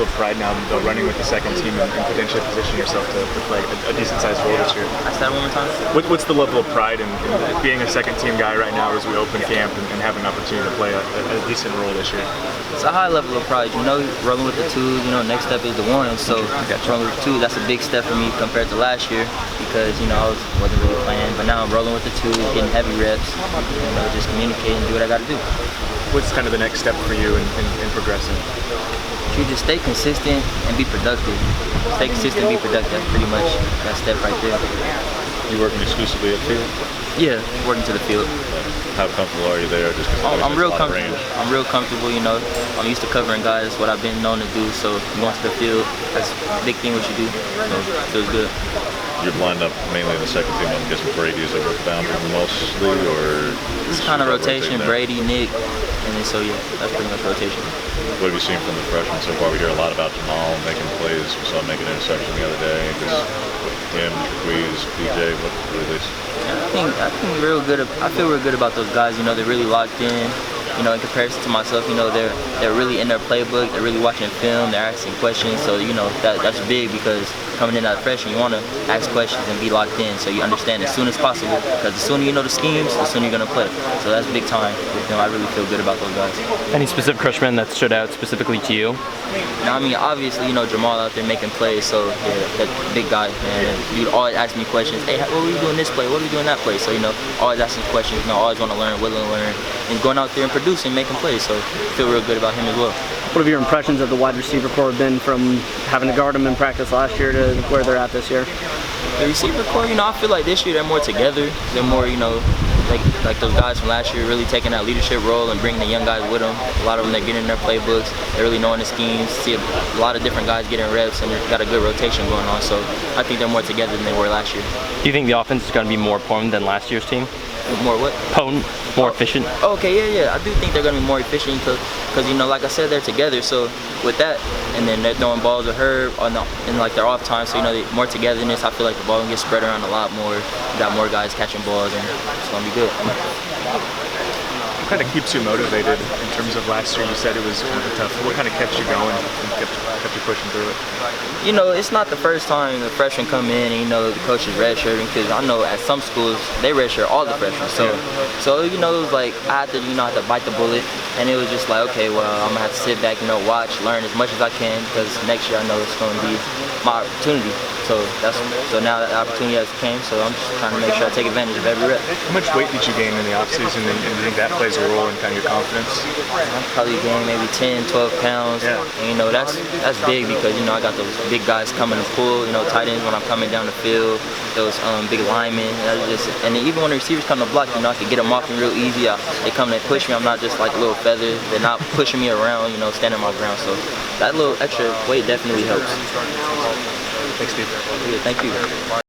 level of pride now, though, running with the second team and potentially position yourself to play a decent-sized role this year? Ask that one more time. What's the level of pride in being a second-team guy right now as we open camp and have an opportunity to play a decent role this year? It's a high level of pride. You know, rolling with the two, you know, next step is the one. So rolling with the two, that's a big step for me compared to last year because, you know, I wasn't really playing. But now I'm rolling with the two, getting heavy reps, you know, just communicating, do what I got to do. What's kind of the next step for you in progressing? You just stay consistent and be productive. Stay consistent and be productive. That's pretty much that step right there. You working exclusively at field? Yeah, working to the field. How comfortable are you there? Just I'm real comfortable. I'm real comfortable. You know, I'm used to covering guys. That's what I've been known to do. So going to the field, that's a big thing what you do. So it feels good. You're lined up mainly in the second team. I'm guessing Brady is over boundary mostly, or it's kind of rotation. Brady, Nick, and then so yeah, that's pretty much rotation. What have you seen from the freshmen so far? We hear a lot about Jamal making plays. We saw him make an interception the other day. Just him, Squeeze, DJ. What release? I think real good. I feel real good about those guys. You know, they're really locked in. You know, in comparison to myself, you know, they're really in their playbook. They're really watching film. They're asking questions. So you know that's big because coming in as a freshman, you want to ask questions and be locked in so you understand as soon as possible. Because the sooner you know the schemes, the sooner you're gonna play. So that's big time. You know, I really feel good about those guys. Any specific freshmen that stood out specifically to you? Now, I mean, obviously, you know, Jamal out there making plays. So yeah, that big guy, man. And you'd always ask me questions. Hey, what are we doing this play? What are we doing that play? So you know, always asking questions. You know, always want to learn, willing to learn, and going out there and producing, making plays. So I feel real good about him as well. What have your impressions of the wide receiver corps been from having to guard them in practice last year to where they're at this year? The receiver corps, you know, I feel like this year they're more together. They're more, you know, like those guys from last year really taking that leadership role and bringing the young guys with them. A lot of them, they're getting in their playbooks. They're really knowing the schemes. See a lot of different guys getting reps, and they've got a good rotation going on. So I think they're more together than they were last year. Do you think the offense is going to be more potent than last year's team? More what? Potent, more efficient. Okay, yeah. I do think they're going to be more efficient because you know, like I said, they're together. So with that, and then they're throwing balls to her in like their off time. So you know, more togetherness. I feel like the ball can get spread around a lot more. You got more guys catching balls, and it's going to be good. What kind of keeps you motivated in terms of last year? You said it was kind of tough. What kind of kept you going and kept you pushing through it? You know, it's not the first time the freshmen come in and, you know, the coach is redshirting, because I know at some schools they redshirt all the freshmen. So you know, it was like I had to, you know, have to bite the bullet, and it was just like, okay, well, I'm gonna have to sit back, you know, watch, learn as much as I can, because next year I know it's going to be my opportunity. So now that the opportunity has came, so I'm just trying to make sure I take advantage of every rep. How much weight did you gain in the offseason, and do you think that plays a role in kind of your confidence? I probably gained maybe 10, 12 pounds. Yeah. And, you know, that's big because, you know, I got those big guys coming to pull, you know, tight ends when I'm coming down the field, those big linemen. And then even when the receivers come to block, you know, I can get them off me real easy. They come and they push me. I'm not just like a little feather. They're not pushing me around, you know, standing my ground. So that little extra weight definitely helps. Thanks, Steve. Yeah, thank you.